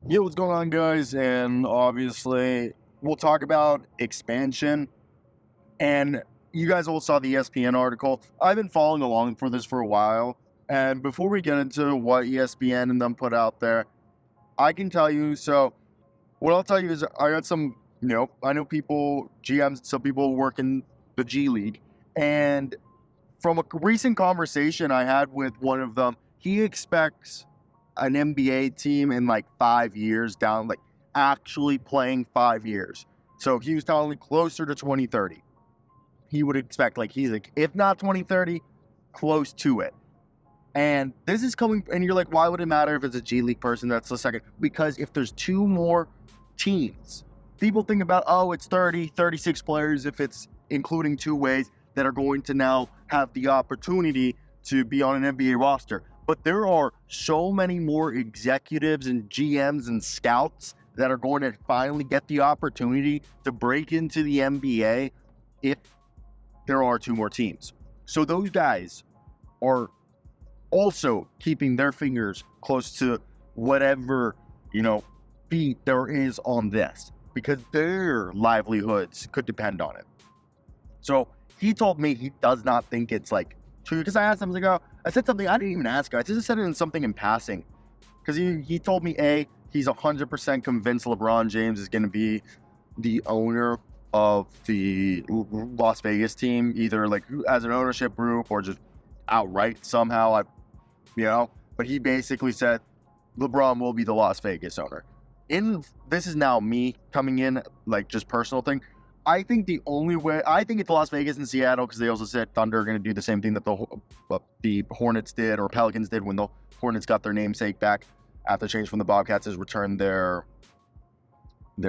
Yo, what's going on, guys? And obviously, we'll talk about expansion. And you guys all saw the ESPN article. I've been following along for this for a while. And before we get into what ESPN and them put out there, I can tell you. So, what I'll tell you is, I got some, I know people, GMs, some people work in the G League. And from a recent conversation I had with one of them, he expects an NBA team in like 5 years down, like actually playing 5 years. So he was telling me closer to 2030. He would expect, like, he's like, if not 2030, close to it. And this is coming, and you're like, why would it matter if it's a G League person that's the second? Because if there's two more teams, people think about, oh, it's 30, 36 players if it's including two ways that are going to now have the opportunity to be on an NBA roster. But there are so many more executives and GMs and scouts that are going to finally get the opportunity to break into the NBA if there are two more teams. So those guys are also keeping their fingers close to whatever, feet there is on this, because their livelihoods could depend on it. So he told me he does not think it's like true, because I asked him, I said something I didn't even ask him. I just said it in something in passing, because he told me, he's 100% convinced LeBron James is going to be the owner of the Las Vegas team, either like as an ownership group or just outright somehow. But he basically said LeBron will be the Las Vegas owner. This is now me coming in, like, just personal thing. I think the only way, I think it's Las Vegas and Seattle, because they also said Thunder are going to do the same thing that the Hornets did, or Pelicans did, when the Hornets got their namesake back after change from the Bobcats, is returned their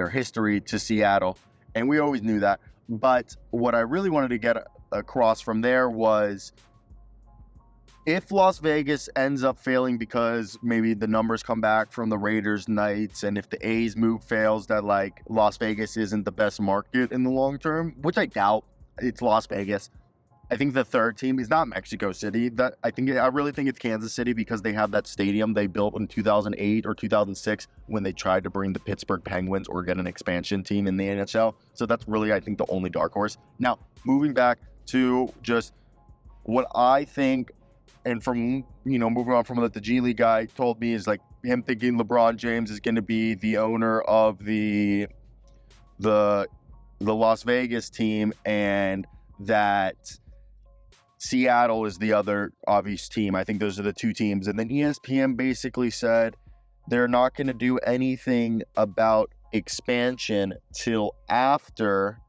history to Seattle. And we always knew that. But what I really wanted to get across from there was, if Las Vegas ends up failing because maybe the numbers come back from the Raiders nights, and if the A's move fails, that, like, Las Vegas isn't the best market in the long term, which I doubt. It's Las Vegas. I think the third team is not Mexico City. I really think it's Kansas City, because they have that stadium they built in 2008 or 2006 when they tried to bring the Pittsburgh Penguins or get an expansion team in the NHL. So that's really, I think, the only dark horse. Now, moving back to just what I think, and from, moving on from what the G League guy told me, is like him thinking LeBron James is going to be the owner of the Las Vegas team, and that Seattle is the other obvious team. I think those are the two teams. And then ESPN basically said they're not going to do anything about expansion till after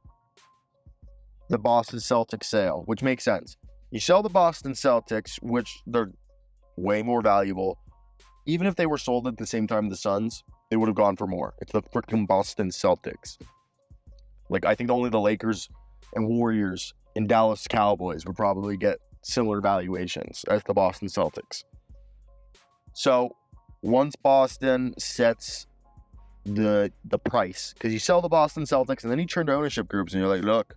the Boston Celtics sale, which makes sense. You sell the Boston Celtics, which they're way more valuable. Even if they were sold at the same time the Suns, they would have gone for more. It's the freaking Boston Celtics. Like, I think only the Lakers and Warriors and Dallas Cowboys would probably get similar valuations as the Boston Celtics. So once Boston sets the price, because you sell the Boston Celtics and then you turn to ownership groups and you're like, look,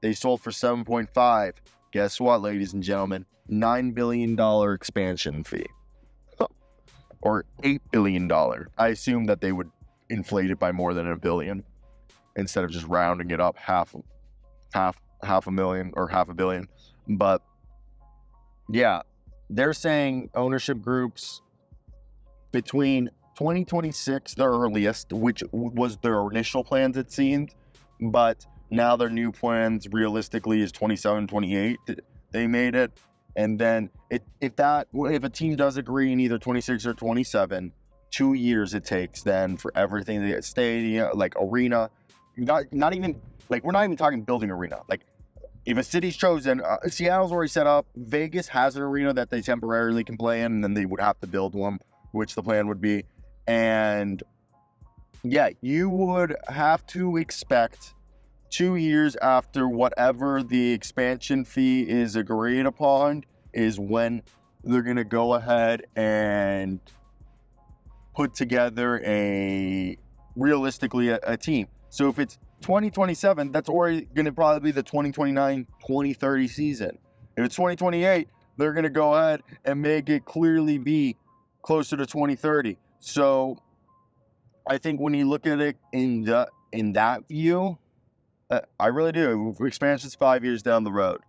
they sold for 7.5. Guess what, ladies and gentlemen? $9 billion expansion fee. Or $8 billion. I assume that they would inflate it by more than $1 billion, instead of just rounding it up half a million or $500 million. But yeah, they're saying ownership groups between 2026, the earliest, which was their initial plans, it seemed, but now their new plans realistically is 27, 28. They made it. And then if a team does agree in either 26 or 27, 2 years it takes then for everything to get stadium, like arena, not even, like, we're not even talking building arena. Like, if a city's chosen, Seattle's already set up. Vegas has an arena that they temporarily can play in, and then they would have to build one, which the plan would be. And yeah, you would have to expect 2 years after whatever the expansion fee is agreed upon is when they're going to go ahead and put together realistically a team. So if it's 2027, that's already going to probably be the 2029, 2030 season. If it's 2028, they're going to go ahead and make it clearly be closer to 2030. So I think when you look at it in that view, I really do. Expansion's 5 years down the road.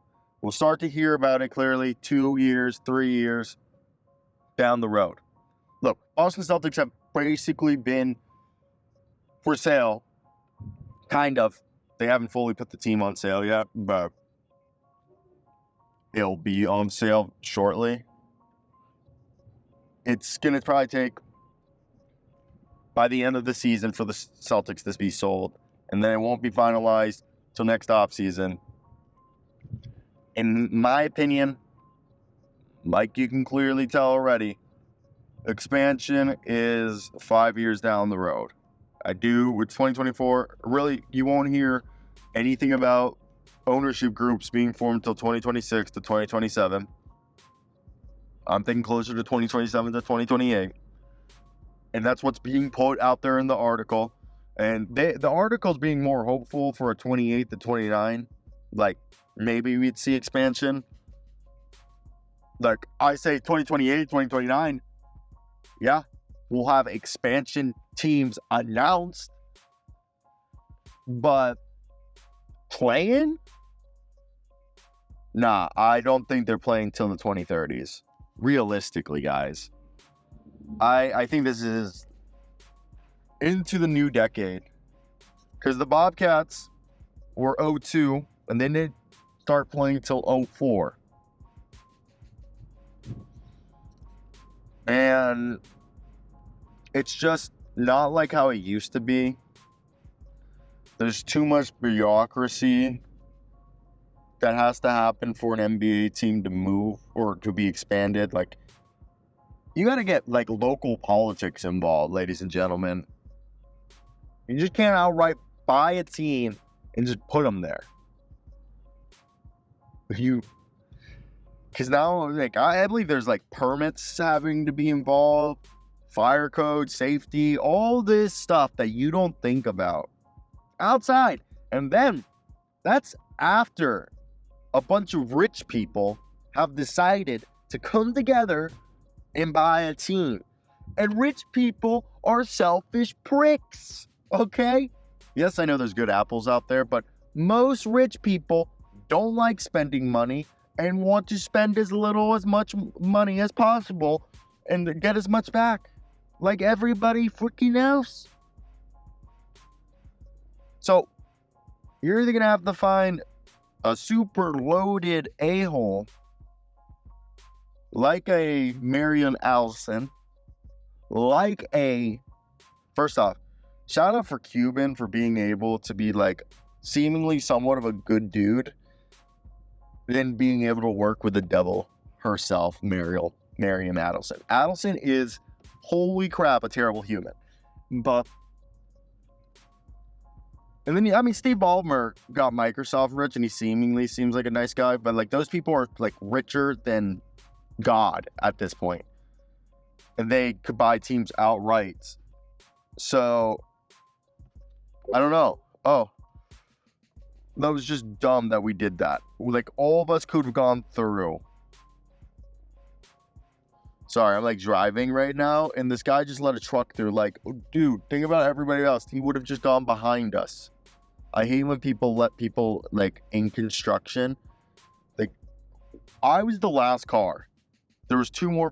We'll start to hear about it clearly 2 years, 3 years down the road. Look, Boston Celtics have basically been for sale, kind of. They haven't fully put the team on sale yet, but it'll be on sale shortly. It's going to probably take by the end of the season for the Celtics to be sold, and then it won't be finalized till next offseason. In my opinion, like you can clearly tell already, expansion is 5 years down the road. With 2024, really, you won't hear anything about ownership groups being formed until 2026 to 2027. I'm thinking closer to 2027 to 2028. And that's what's being put out there in the article. And the article's being more hopeful for a 28 to 29. Like, maybe we'd see expansion. Like, I say 2028, 2029. Yeah, we'll have expansion teams announced. But playing? Nah, I don't think they're playing till the 2030s. Realistically, guys. I think this is into the new decade. Because the Bobcats were 02, and they didn't start playing till 04. And it's just not like how it used to be. There's too much bureaucracy that has to happen for an NBA team to move or to be expanded. Like, you got to get like local politics involved, ladies and gentlemen. You just can't outright buy a team and just put them there. Because now, like, I believe there's like permits having to be involved, fire code, safety, all this stuff that you don't think about outside. And then that's after a bunch of rich people have decided to come together and buy a team. And rich people are selfish pricks, okay? Yes, I know there's good apples out there, but most rich people don't like spending money and want to spend as much money as possible and get as much back, like everybody freaking else. So, you're either going to have to find a super loaded a-hole like a Marion Allison, first off, shout out for Cuban for being able to be like seemingly somewhat of a good dude, then being able to work with the devil herself, Marion Adelson. Adelson is, holy crap, a terrible human. But, and then, Steve Balmer got Microsoft rich, and he seemingly seems like a nice guy, but like those people are like richer than God at this point, and they could buy teams outright. So, I don't know. Oh, that was just dumb that we did that. Like, all of us could have gone through. Sorry, I'm like driving right now, and this guy just let a truck through. Like, oh, dude, think about everybody else. He would have just gone behind us. I hate when people let people, like, in construction. Like, I was the last car. There was 2 more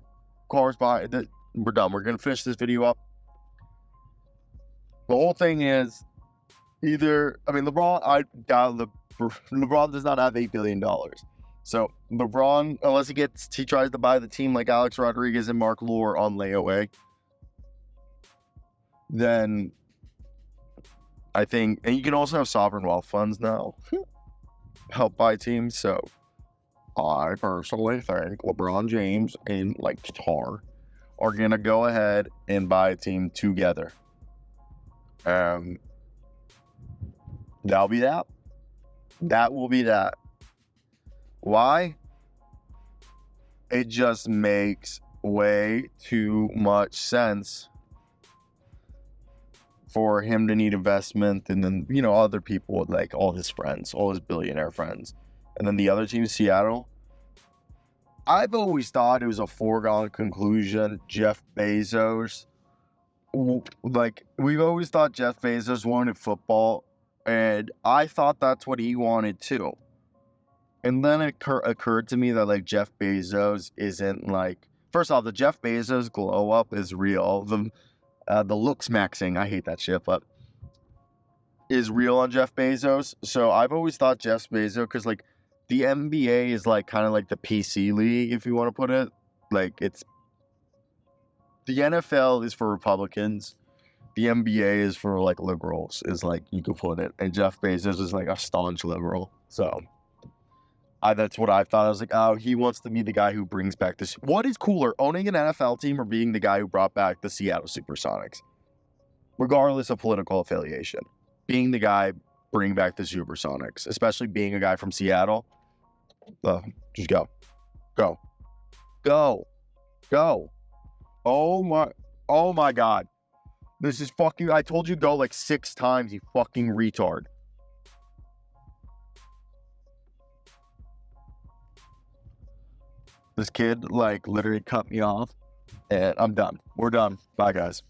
cars behind. We're done. We're going to finish this video up. The whole thing is LeBron does not have $8 billion. So LeBron, unless he tries to buy the team like Alex Rodriguez and Mark Lure on layaway, then I think, and you can also have sovereign wealth funds now help buy teams. So I personally think LeBron James and like Qatar are gonna go ahead and buy a team together. That'll be that. That will be that. Why? It just makes way too much sense for him to need investment, and then, other people, like all his friends, all his billionaire friends. And then the other team, Seattle, I've always thought it was a foregone conclusion Jeff Bezos like, we've always thought Jeff Bezos wanted football, and I thought that's what he wanted too. And then it occurred to me that, like, Jeff Bezos isn't, like, first off, the Jeff Bezos glow up is real. The looks maxing, I hate that shit, but is real on Jeff Bezos. So I've always thought Jeff Bezos, because, like, the NBA is, like, kind of like the PC league, if you want to put it. Like, it's the NFL is for Republicans. The NBA is for, like, liberals, is, like, you could put it. And Jeff Bezos is, like, a staunch liberal. So that's what I thought. I was like, oh, he wants to be the guy who brings back this. What is cooler, owning an NFL team or being the guy who brought back the Seattle Supersonics? Regardless of political affiliation. Being the guy bringing back the Supersonics, especially being a guy from Seattle. Just go. Go. Go. Go. Oh my God. This is fucking, I told you go like 6 times, you fucking retard. This kid, like, literally cut me off, and I'm done. We're done. Bye, guys.